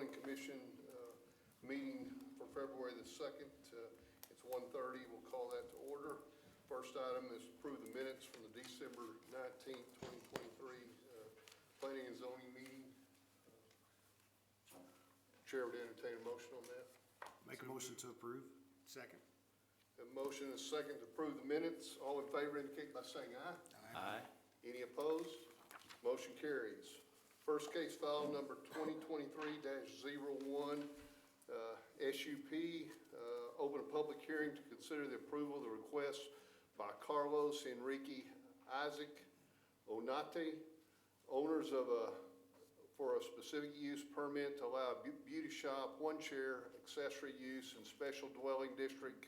Zoning Commission meeting for February the 2nd. It's 1:30. We'll call that to order. First item is approve the minutes from the December 19th, 2023 Planning and Zoning meeting. Chair would entertain a motion on that. Make a motion to approve. Second. A motion and a second to approve the minutes. All in favor indicate by saying aye. Aye. Any opposed? Motion carries. First case file number 2023-01, SUP, open a public hearing to consider the approval of the request by Carlos Enrique Isaac Onate, owners of for a specific use permit to allow a beauty shop, one chair, accessory use in special dwelling district,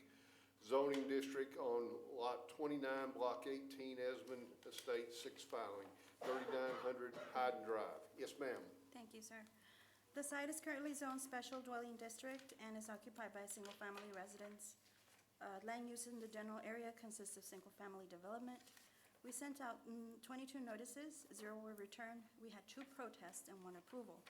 zoning district on lot 29, block 18, Esmond Estate, 6 filing, 3900 Hyden Drive. Yes, ma'am. Thank you, sir. The site is currently zoned special dwelling district and is occupied by single-family residents. Land use in the general area consists of single-family development. We sent out 22 notices, 0 were returned. We had 2 protests and 1 approval.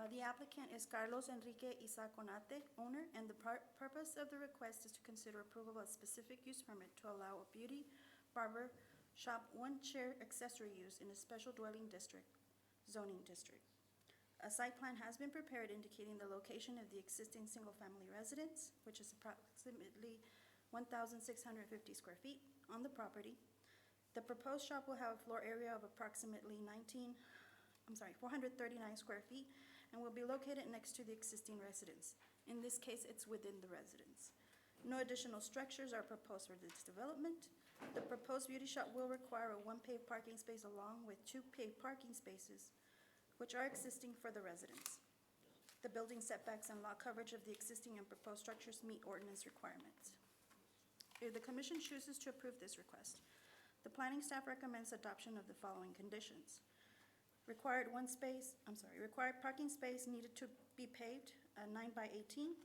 The applicant is Carlos Enrique Isaconate, owner, and the purpose of the request is to consider approval of a specific use permit to allow a beauty, barber, shop, one chair accessory use in a special dwelling district, zoning district. A site plan has been prepared indicating the location of the existing single-family residence, which is approximately 1,650 square feet on the property. The proposed shop will have a floor area of approximately 439 square feet and will be located next to the existing residence. In this case, it's within the residence. No additional structures are proposed for this development. The proposed beauty shop will require a 1 paved parking space along with 2 paved parking spaces, which are existing for the residents. The building setbacks and lot coverage of the existing and proposed structures meet ordinance requirements. If the commission chooses to approve this request, the planning staff recommends adoption of the following conditions. Required parking space needed to be paved, 9 by 18.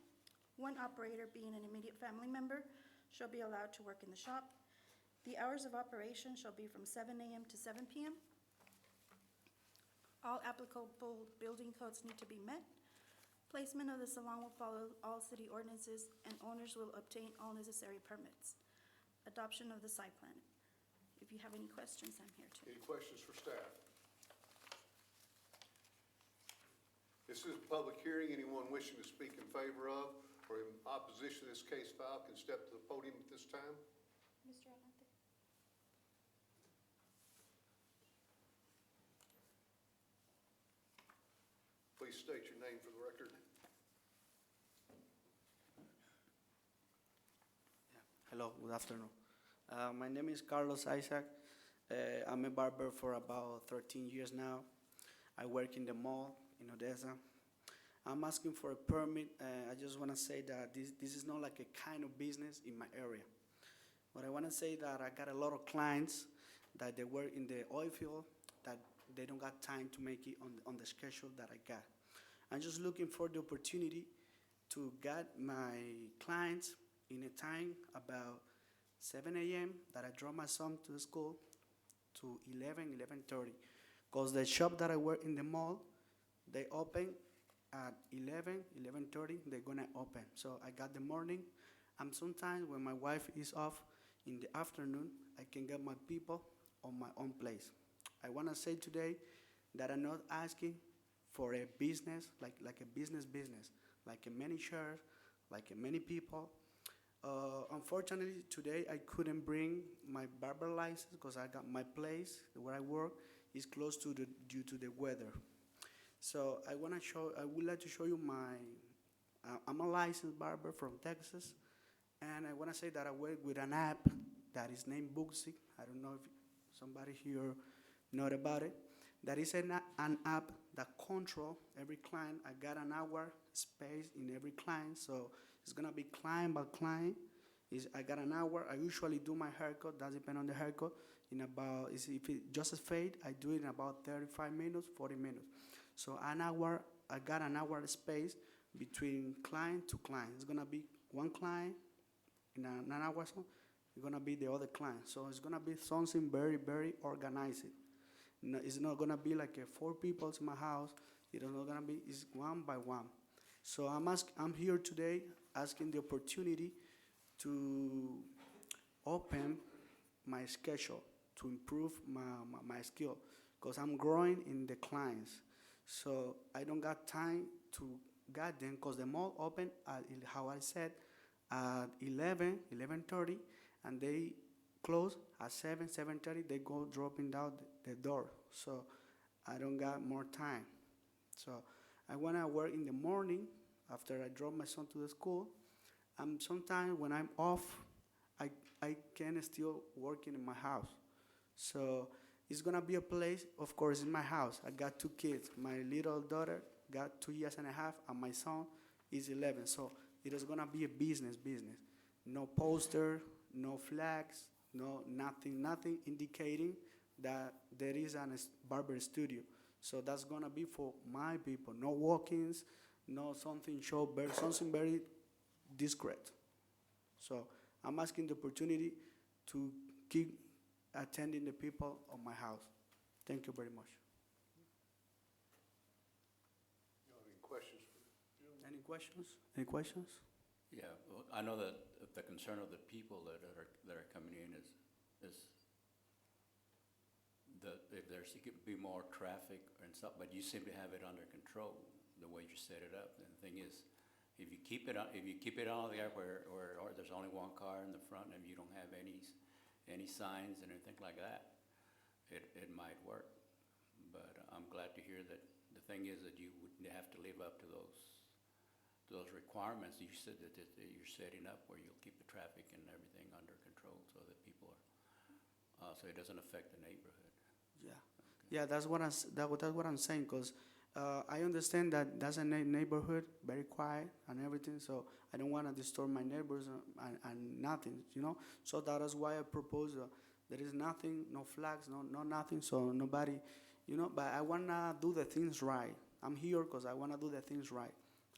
1 operator, being an immediate family member, shall be allowed to work in the shop. The hours of operation shall be from 7 a.m. to 7 p.m. All applicable building codes need to be met. Placement of the salon will follow all city ordinances, and owners will obtain all necessary permits. Adoption of the site plan. If you have any questions, I'm here to. Any questions for staff? This is a public hearing. Anyone wishing to speak in favor of or in opposition to this case file can step to the podium at this time. Mr. Alante. Please state your name for the record. Hello, good afternoon. My name is Carlos Isaac. I'm a barber for about 13 years now. I work in the mall in Odessa. I'm asking for a permit. I just want to say that this is not like a kind of business in my area. But I want to say that I got a lot of clients that they work in the oil field that they don't got time to make it on the schedule that I got. I'm just looking for the opportunity to get my clients in a time about 7 a.m. that I drop my son to the school to 11:30. Because the shop that I work in the mall, they open at 11:30, they're gonna open. So I got the morning. Sometimes when my wife is off in the afternoon, I can get my people on my own place. I wanna say today that I'm not asking for a business, like a business, like a many shares, like a many people. Unfortunately, today I couldn't bring my barber license because I got my place where I work is close to due to the weather. So I would like to show you I'm a licensed barber from Texas, and I want to say that I work with an app that is named Booksy. I don't know if somebody here know about it. That is an app that control every client. I got an hour space in every client, so it's gonna be client by client. I got an hour. I usually do my haircut. That depends on the haircut. If it just a fade, I do it in about 35 minutes, 40 minutes. So an hour, I got an hour space between client to client. It's gonna be one client in an hour. So it's gonna be the other client. So it's gonna be something very, very organized. No, it's not gonna be like 4 people in my house. It's not gonna be. It's one by one. So I'm here today asking the opportunity to open my schedule to improve my skill because I'm growing in the clients. So I don't got time to get them because the mall open at, how I said, at 11:30, and they close at 7:30. They go dropping down the door. So I don't got more time. So I want to work in the morning after I drop my son to the school. Sometimes when I'm off, I can still working in my house. So it's gonna be a place, of course, in my house. I got 2 kids. My little daughter got 2 years and a half, and my son is 11. So it is gonna be a business. No poster, no flags, no nothing indicating that there is a barber studio. So that's gonna be for my people. No walk-ins, no something something very discreet. So I'm asking the opportunity to keep attending the people of my house. Thank you very much. You have any questions for Jim? Any questions? Any questions? Yeah, well, I know that the concern of the people that are coming in is that if there's could be more traffic and stuff, but you seem to have it under control the way you set it up. And the thing is, if you keep it all there where there's only one car in the front and you don't have any signs and anything like that, it might work. But I'm glad to hear that. The thing is that you would have to live up to those requirements you said that you're setting up, where you'll keep the traffic and everything under control so that people are, so it doesn't affect the neighborhood. Yeah, that's what I'm saying. Cause I understand that that's a neighborhood, very quiet and everything. So I don't want to disturb my neighbors and nothing, you know. So that is why I propose. There is nothing, no flags, no nothing. So nobody, you know. But I wanna do the things right. I'm here because I wanna do the things right.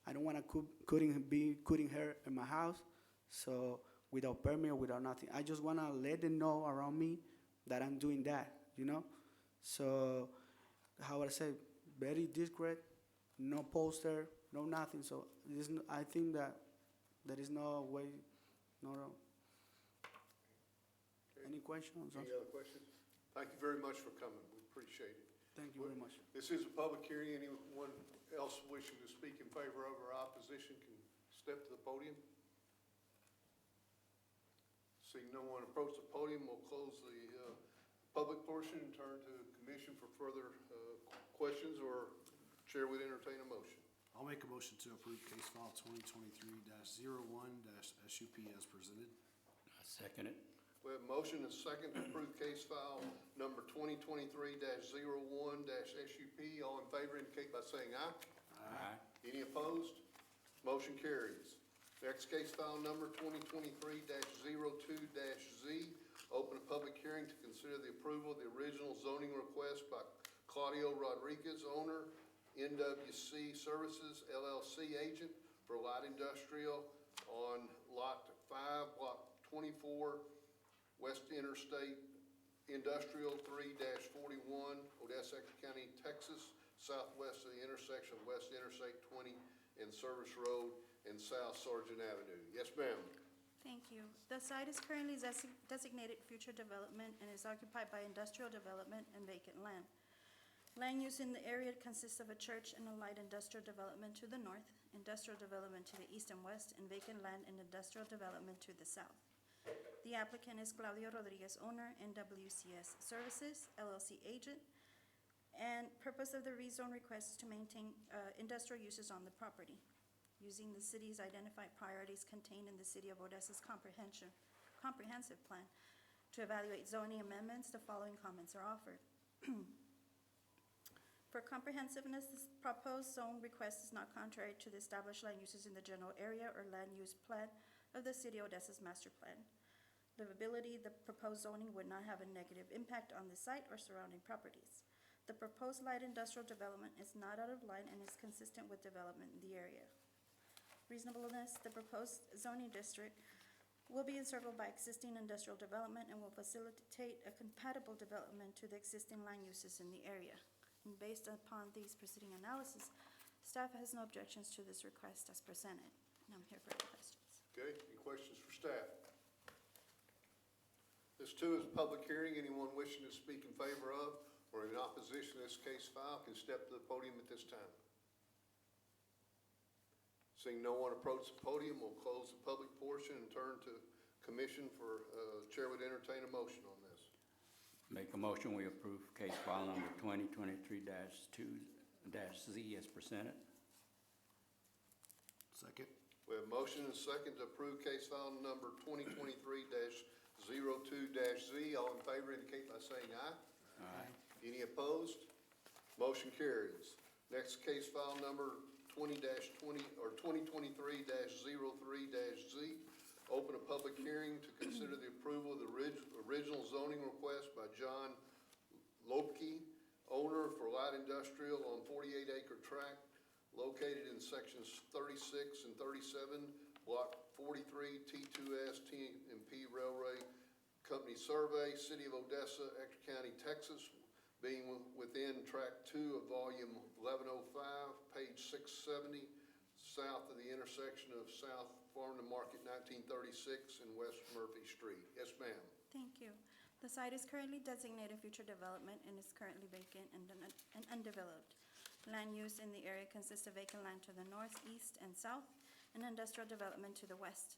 I don't wanna cutting hair in my house, so without permit or without nothing. I just wanna let them know around me that I'm doing that, you know. So how would I say, very discreet, no poster, no nothing. So I think that there is no way, no. Okay. Any questions? Any other questions? Thank you very much for coming. We appreciate it. Thank you very much. This is a public hearing. Anyone else wishing to speak in favor of our opposition can step to the podium. Seeing no one approach the podium, we'll close the public portion and turn to the commission for further questions, or chair would entertain a motion. I'll make a motion to approve case file 2023-01-SUP as presented. I second it. We have a motion and a second to approve case file number 2023-01-SUP. All in favor indicate by saying aye. Aye. Any opposed? Motion carries. Next case file number 2023-02-Z. Open a public hearing to consider the approval of the original zoning request by Claudio Rodriguez, owner, NWC Services LLC agent for light industrial on Lot 5, Block 24, West Interstate Industrial 3-41, Odessa County, Texas, southwest of the intersection of West Interstate 20 and Service Road and South Sargent Avenue. Yes, ma'am. Thank you. The site is currently designated future development and is occupied by industrial development and vacant land. Land use in the area consists of a church and a light industrial development to the north, industrial development to the east and west, and vacant land and industrial development to the south. The applicant is Claudio Rodriguez, owner, NWCS Services, LLC agent, and purpose of the rezone request is to maintain industrial uses on the property, using the city's identified priorities contained in the City of Odessa's comprehensive plan. To evaluate zoning amendments, the following comments are offered. For comprehensiveness, this proposed zone request is not contrary to the established land uses in the general area or land use plan of the City of Odessa's master plan. Livability, the proposed zoning would not have a negative impact on the site or surrounding properties. The proposed light industrial development is not out of line and is consistent with development in the area. Reasonableness, the proposed zoning district will be encircled by existing industrial development and will facilitate a compatible development to the existing land uses in the area. And based upon these preceding analysis, staff has no objections to this request as presented. And I'm here for any questions. Okay, any questions for staff? This too is a public hearing. Anyone wishing to speak in favor of or in opposition to this case file can step to the podium at this time. Seeing no one approach the podium, we'll close the public portion and turn to commission for, Chair would entertain a motion on this. Make a motion, we approve case file number 2023-2-Z as presented. Second. We have a motion and a second to approve case file number 2023-02-Z. All in favor indicate by saying aye. Aye. Any opposed? Motion carries. Next case file number 2023-03-Z. Open a public hearing to consider the approval of the original zoning request by John Lopke, owner for light industrial on 48-acre tract located in sections 36 and 37, block 43, T2S, T&P Railway Company Survey, City of Odessa, Ector County, Texas, being within tract 2 of volume 1105, page 670, south of the intersection of South Farm to Market 1936 and West Murphy Street. Yes, ma'am. Thank you. The site is currently designated future development and is currently vacant and undeveloped. Land use in the area consists of vacant land to the north, east, and south, and industrial development to the west.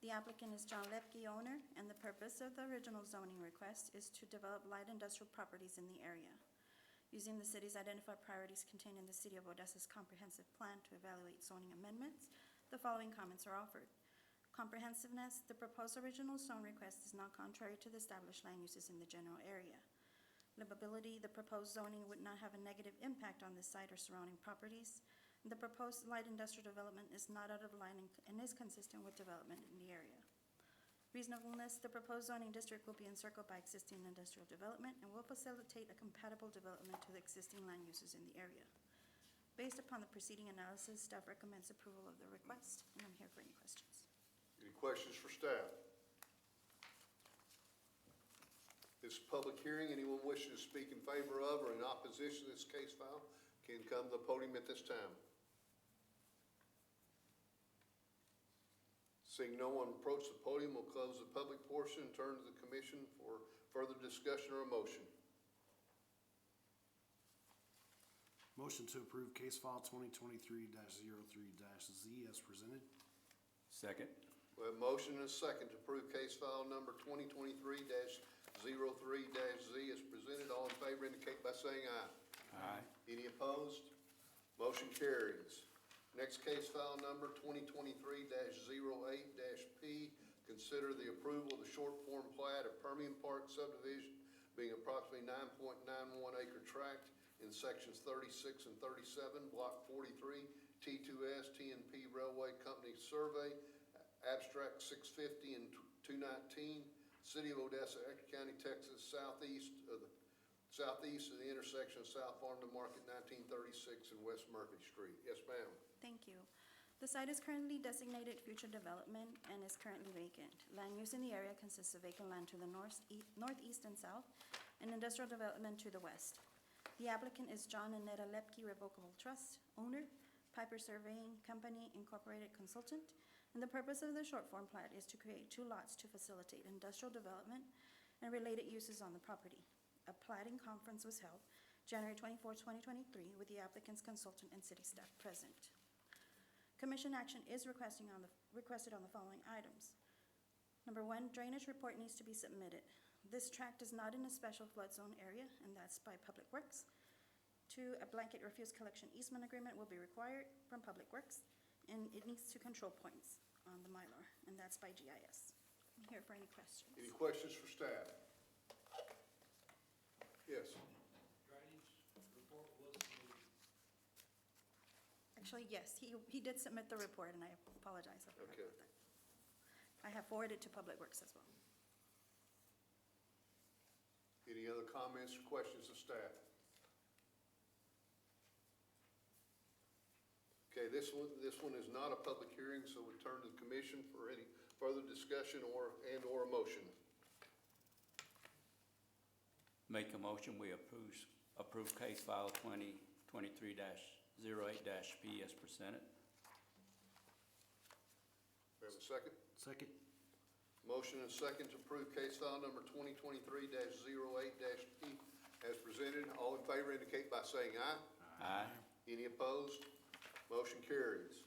The applicant is John Lepke, owner, and the purpose of the original zoning request is to develop light industrial properties in the area. Using the city's identified priorities contained in the City of Odessa's comprehensive plan to evaluate zoning amendments, the following comments are offered. Comprehensiveness, the proposed original zone request is not contrary to the established land uses in the general area. Livability, the proposed zoning would not have a negative impact on the site or surrounding properties. The proposed light industrial development is not out of line and is consistent with development in the area. Reasonableness, the proposed zoning district will be encircled by existing industrial development and will facilitate a compatible development to the existing land uses in the area. Based upon the preceding analysis, staff recommends approval of the request, and I'm here for any questions. Any questions for staff? This is a public hearing. Anyone wishing to speak in favor of or in opposition to this case file can come to the podium at this time. Seeing no one approach the podium, we'll close the public portion and turn to the commission for further discussion or a motion. Motion to approve case file 2023-03-Z as presented. Second. We have a motion and a second to approve case file number 2023-03-Z as presented. All in favor indicate by saying aye. Aye. Any opposed? Motion carries. Next case file number 2023-08-P. Consider the approval of the short form plat of Permian Park subdivision being approximately 9.91 acre tract in sections 36 and 37, block 43, T2S, T&P Railway Company Survey, abstract 650 and 219, City of Odessa, Ector County, Texas, southeast of the intersection of South Farm to Market 1936 and West Murphy Street. Yes, ma'am. Thank you. The site is currently designated future development and is currently vacant. Land use in the area consists of vacant land to the northeast and south, and industrial development to the west. The applicant is John and Netta Lepke Revocable Trust, owner, Piper Surveying Company Incorporated consultant, and the purpose of the short form plat is to create 2 lots to facilitate industrial development and related uses on the property. A platting conference was held January 24, 2023, with the applicant's consultant and city staff present. Commission action is requested on the following items. Number 1, drainage report needs to be submitted. This tract is not in a special flood zone area, and that's by Public Works. 2, a blanket refuse collection easement agreement will be required from Public Works, and it needs 2 control points on the Mylar, and that's by GIS. I'm here for any questions. Any questions for staff? Yes. Actually, yes, he did submit the report, and I apologize. I forgot Okay. about that. I have forwarded to Public Works as well. Any other comments or questions of staff? Okay, this one is not a public hearing, so we turn to the commission for any Further discussion and/or a motion? Make a motion, we approve case file 2023-08-P as presented. We have a second? Second. Motion and second to approve case file number 2023-08-P as presented. All in favor indicate by saying aye. Aye. Any opposed? Motion carries.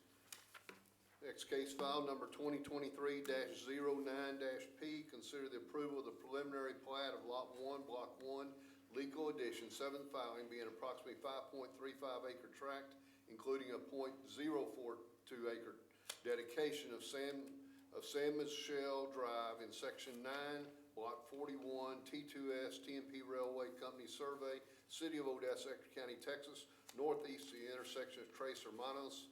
Next case file number 2023-09-P, consider the approval of the preliminary plat of Lot 1, Block 1, legal addition, 7th filing, being approximately 5.35 acre tract, including a .042 acre dedication of San Michelle Drive in Section 9, Block 41, T2S, TMP Railway Company Survey, City of Odessa, Ector County, Texas, northeast of the intersection of Tres Hermanos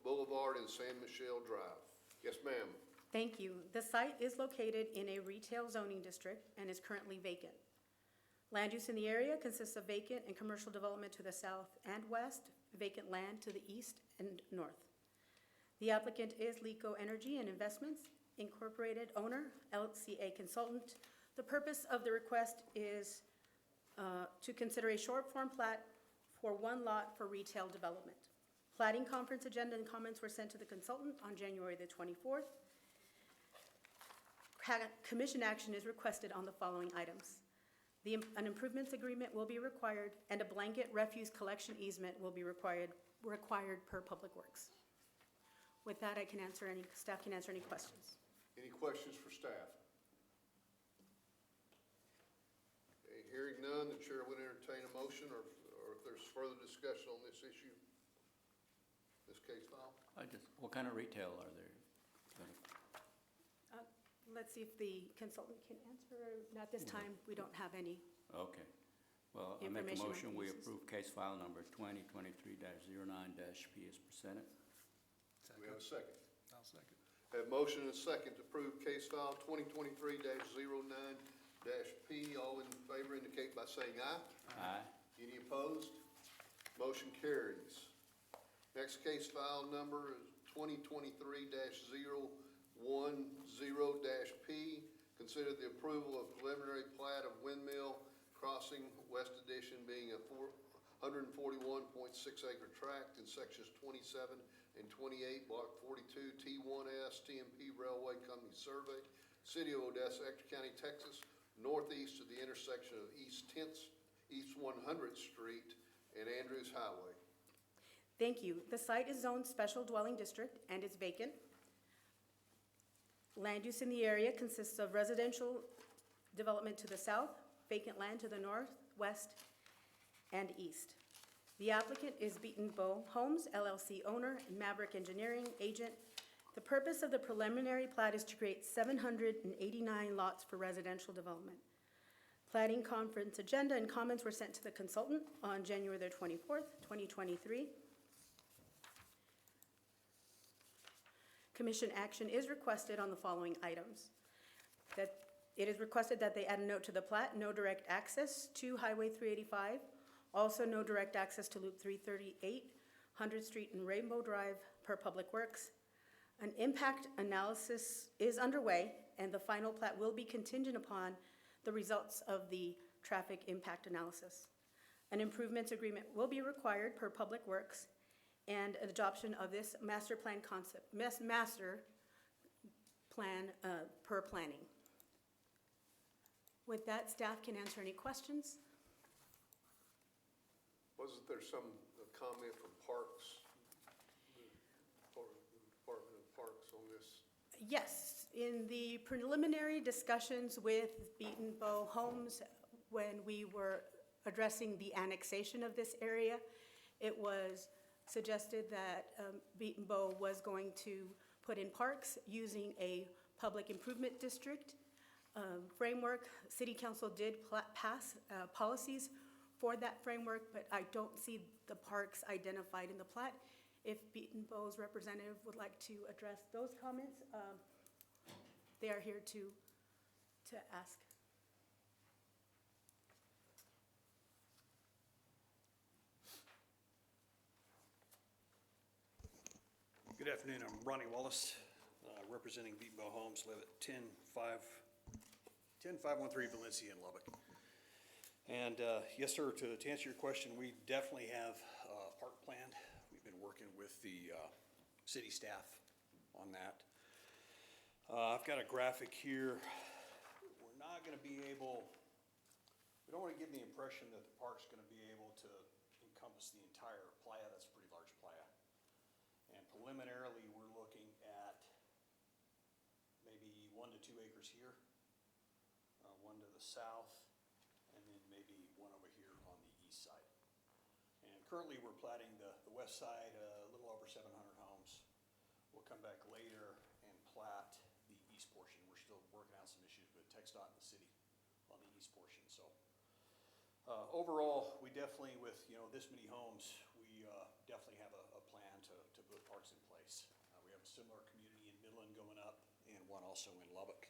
Boulevard and San Michelle Drive. Yes, ma'am. Thank you. The site is located in a retail zoning district and is currently vacant. Land use in the area consists of vacant and commercial development to the south and west, vacant land to the east and north. The applicant is LECO Energy and Investments, Incorporated owner, LCA consultant. The purpose of the request is to consider a short form plat for one lot for retail development. Plating conference agenda and comments were sent to the consultant on January the 24th. Commission action is requested on the following items. An improvements agreement will be required, and a blanket refuse collection easement will be required per Public Works. With that, staff can answer any questions. Any questions for staff? Okay, hearing none, the chair would entertain a motion, or if there's further discussion on this issue, this case file. What kind of retail are there? Let's see if the consultant can answer. At this time, we don't have any. Okay. Well, I make a Information on motion, we uses. approve case file number 2023-09-P as presented. Do we have a second? I'll second. Have motion and a second to approve case file 2023-09-P. All in favor indicate by saying aye. Aye. Any opposed? Motion carries. Next case file number is 2023-010-P. Consider the approval of preliminary plat of Windmill Crossing West Addition, being a 141.6 acre tract in sections 27 and 28, Block 42, T1S, TMP Railway Company Survey, City of Odessa, Ector County, Texas, northeast of the intersection of East 100th Street and Andrews Highway. Thank you. The site is zoned special dwelling district and is vacant. Land use in the area consists of residential development to the south, vacant land to the north, west, and east. The applicant is Beaton Bow Homes, LLC owner, and Maverick Engineering agent. The purpose of the preliminary plat is to create 789 lots for residential development. Plating conference agenda and comments were sent to the consultant on January the 24th, 2023. Commission action is requested on the following items. That it is requested that they add a note to the plat, no direct access to Highway 385, also no direct access to Loop 338, 100th Street and Rainbow Drive per Public Works. An impact analysis is underway, and the final plat will be contingent upon the results of the traffic impact analysis. An improvements agreement will be required per Public Works, and an adoption of this master plan per planning. With that, staff can answer any questions. Wasn't there some comment from Parks, the Department of Parks on this? Yes, in the preliminary discussions with Beaton Bow Homes, when we were addressing the annexation of this area, it was suggested that Beaton Bow was going to put in parks using a public improvement district framework. City Council did pass policies for that framework, but I don't see the parks identified in the plat. If Beaton Bow's representative would like to address those comments, they are here to ask. Good afternoon, I'm Ronnie Wallace, representing Beatonbow Homes, live at 10513 Valencia in Lubbock. And yes, sir, to answer your question, we definitely have a park planned. We've been working with the city staff on that. I've got a graphic here. We're not going to be able, we don't want to give the impression that the park's going to be able to encompass the entire playa. That's a pretty large playa. And preliminarily, we're looking at maybe 1 to 2 acres here, one to the south, and then maybe one over here on the east side. And currently, we're platting the west side, a little over 700 homes. We'll come back later and plat the east portion. We're still working out some issues with TxDOT and the city on the east portion. So overall, we definitely, with this many homes, we definitely have a plan to put parks in place. We have a similar community in Midland going up, and one also in Lubbock.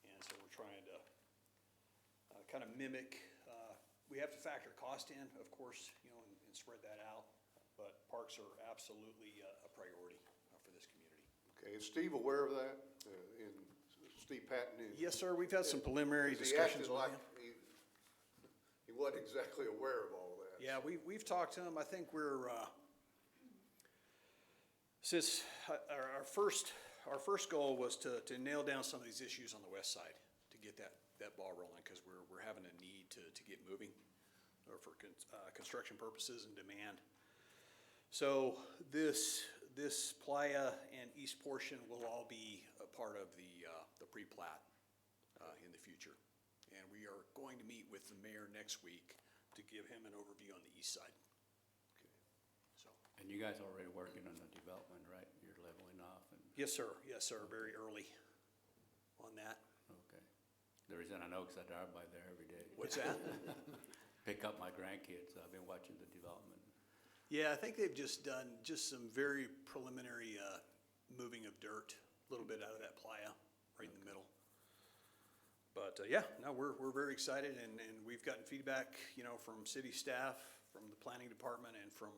And so we're trying to kind of mimic, we have to factor cost in, of course, and spread that out, but parks are absolutely a priority for this community. Okay, is Steve aware of that? And Steve Patton is? Yes, sir, we've had some preliminary Because he discussions acted with like him. he wasn't exactly aware of all that. Yeah, we've talked to him. I think we're, since our first goal was to nail down some of these issues on the west side, to get that ball rolling, because we're having a need to get moving, or for construction purposes and demand. So this playa and east portion will all be a part of the pre-plat in the future. And we are going to meet with the mayor next week to give him an overview on the east side. So, And you guys are already working on the development, right? You're leveling off and, yes, sir, very early on that. okay. The reason I know, because I drive by there every day. What's that? Pick up my grandkids. I've been watching the development. Yeah, I think they've just done some very preliminary moving of dirt, a little bit out of that playa, right in the middle. But yeah, no, we're very excited, and we've gotten feedback, from city staff, from the planning department, and from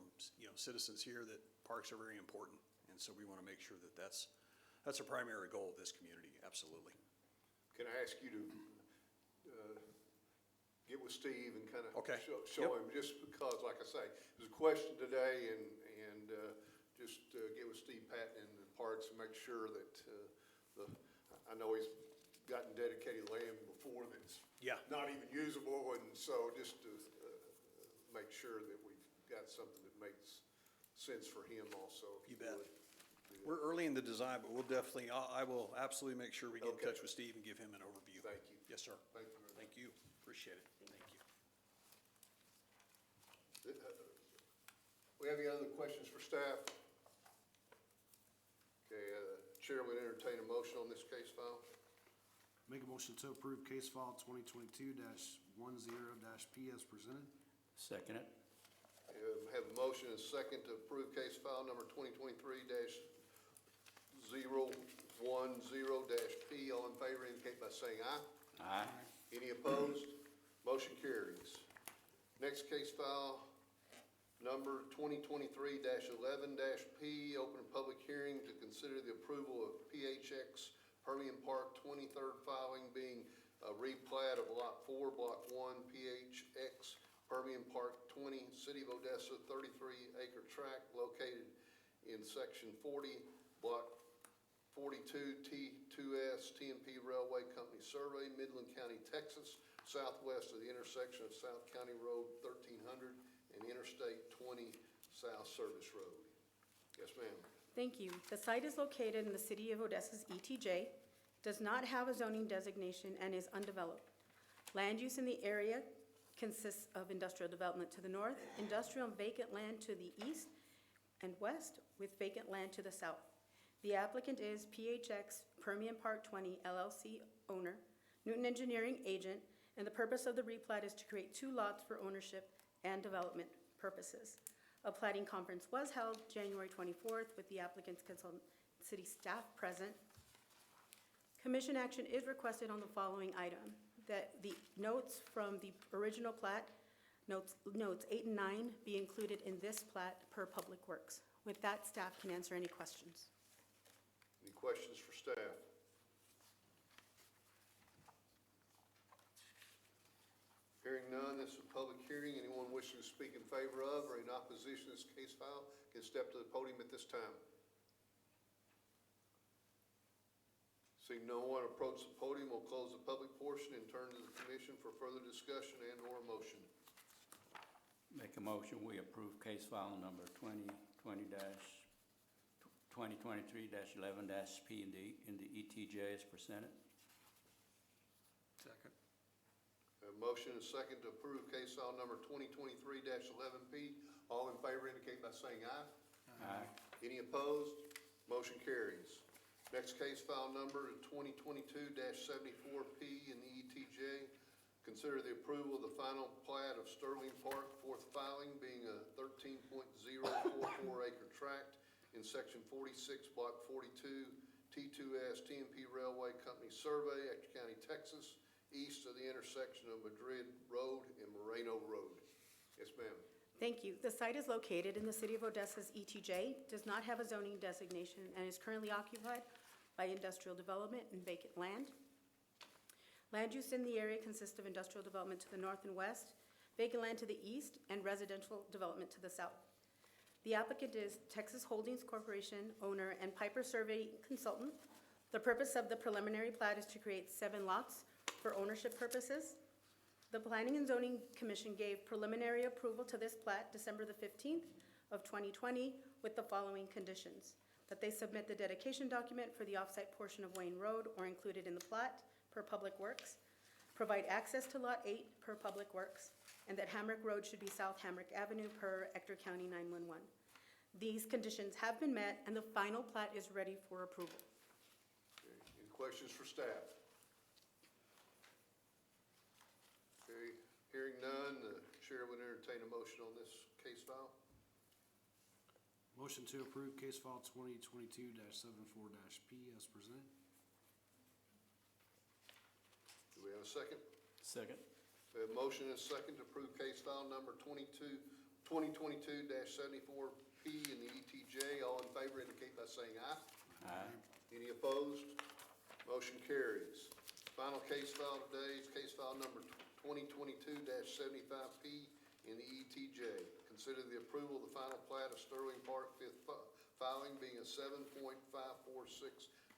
citizens here that parks are very important, and so we want to make sure that that's a primary goal of this community. Absolutely. Can I ask you to get with Steve and kind of Okay. show Yep. him, just because, like I say, there's a question today, and just get with Steve Patton and the parks and make sure that I know he's gotten dedicated land before that's Yeah. not even usable, and so just to make sure that we've got something that makes sense for him also. if You bet. would. We're early in the design, but we'll definitely, I will absolutely make sure we get in Okay. touch with Steve and give him an overview. Thank you. Yes, sir. Thank you very much. Thank you. Appreciate it. Thank you. We have any other questions for staff? Okay, Chair would entertain a motion on this case file. Make a motion to approve case file 2022-10-P as presented. Second it? Have a motion and a second to approve case file number 2023-010-P. All in favor indicate by saying aye. Aye. Any opposed? Motion carries. Next case file, number 2023-11-P, open a public hearing to consider the approval of PHX Permian Park 23rd filing being a replat of Lot 4, Block 1, PHX Permian Park 20, City of Odessa, 33-acre tract located in Section 40, Block 42, T2S, TMP Railway Company Survey, Midland County, Texas, southwest of the intersection of South County Road 1300 and Interstate 20 South Service Road. Yes, ma'am. Thank you. The site is located in the city of Odessa's ETJ, does not have a zoning designation, and is undeveloped. Land use in the area consists of industrial development to the north, industrial and vacant land to the east and west, with vacant land to the south. The applicant is PHX Permian Park 20 LLC owner, Newton Engineering agent, and the purpose of the replat is to create 2 lots for ownership and development purposes. A plating conference was held January 24th with the applicant's consultant city staff present. Commission action is requested on the following item: that the notes from the original plat, notes 8 and 9, be included in this plat per Public Works. With that, staff can answer any questions. Any questions for staff? Hearing none, this is a public hearing. Anyone wishing to speak in favor of or in opposition to this case file can step to the podium at this time. Seeing no one approach the podium, we'll close the public portion and turn to the commission for further discussion and/or motion. Make a motion, we approve case file number 2023-11-P in the ETJ as presented. Second. A motion and a second to approve case file number 2023-11P. All in favor indicate by saying aye. Aye. Any opposed? Motion carries. Next case file number 2022-74P in the ETJ. Consider the approval of the final plat of Sterling Park, fourth filing, being a 13.044 acre tract in section 46, block 42, T2S TMP Railway Company Survey, Ector County, Texas, east of the intersection of Madrid Road and Moreno Road. Yes, ma'am. Thank you. The site is located in the City of Odessa's ETJ, does not have a zoning designation, and is currently occupied by industrial development and vacant land. Land use in the area consists of industrial development to the north and west, vacant land to the east, and residential development to the south. The applicant is Texas Holdings Corporation, owner, and Piper Survey Consultant. The purpose of the preliminary plat is to create 7 lots for ownership purposes. The Planning and Zoning Commission gave preliminary approval to this plat December the 15th of 2020 with the following conditions: that they submit the dedication document for the offsite portion of Wayne Road or included in the plat per Public Works, provide access to Lot 8 per Public Works, and that Hamrick Road should be South Hamrick Avenue per Ector County 911. These conditions have been met, and the final plat is ready for approval. Okay. Any questions for staff? Okay. Hearing none, the chair would entertain a motion on this case file. Motion to approve case file 2022-74-P as presented. Do we have a second? Second. We have a motion and a second to approve case file number 2022-74P in the ETJ. All in favor indicate by saying aye. Aye. Any opposed? Motion carries. Final case file today is case file number 2022-75P in the ETJ. Consider the approval of the final plat of Sterling Park, fifth filing, being a 7.546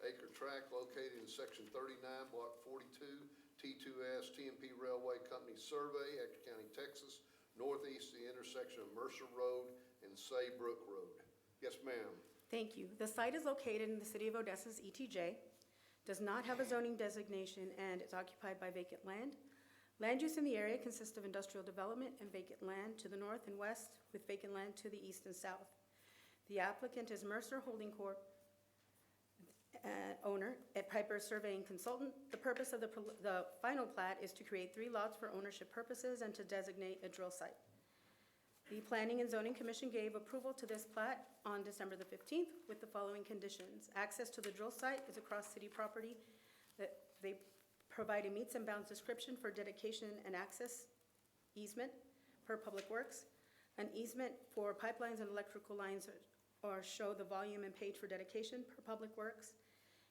acre tract located in section 39, block 42, T2S TMP Railway Company Survey, Ector County, Texas, northeast of the intersection of Mercer Road and Saybrook Road. Yes, ma'am. Thank you. The site is located in the City of Odessa's ETJ, does not have a zoning designation, and is occupied by vacant land. Land use in the area consists of industrial development and vacant land to the north and west, with vacant land to the east and south. The applicant is Mercer Holding Corp., owner, at Piper Surveying Consultant. The purpose of the final plat is to create 3 lots for ownership purposes and to designate a drill site. The Planning and Zoning Commission gave approval to this plat on December the 15th with the following conditions. Access to the drill site is across city property. That they provide a meets and bounds description for dedication and access easement per Public Works. An easement for pipelines and electrical lines or show the volume and page for dedication per Public Works.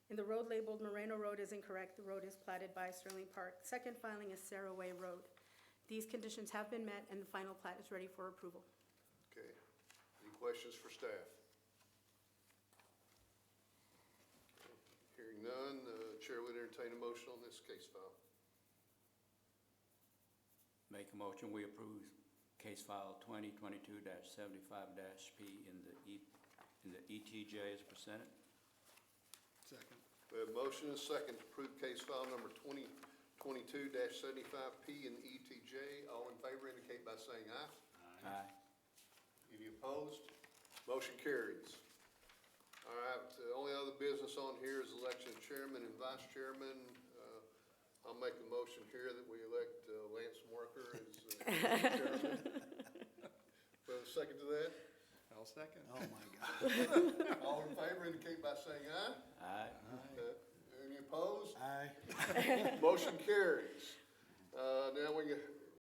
In the road labeled Moreno Road is incorrect. The road is platted by Sterling Park. Second filing is Sarah Way Road. These conditions have been met, and the final plat is ready for approval. Okay. Any questions for staff? Hearing none, the chair would entertain a motion on this case file. Make a motion, we approve case file 2022-75-P in the ETJ as presented. Second. We have a motion and a second to approve case file number 2022-75P in the ETJ. All in favor indicate by saying aye. Aye. Any opposed? Motion carries. All right, the only other business on here is election of chairman and vice chairman. I'll make a motion here that we elect Lance Marker as chairman. Do I have a second to that? I'll second. Oh, my God. All in favor indicate by saying aye. Aye. Any opposed? Aye. Motion carries. Now we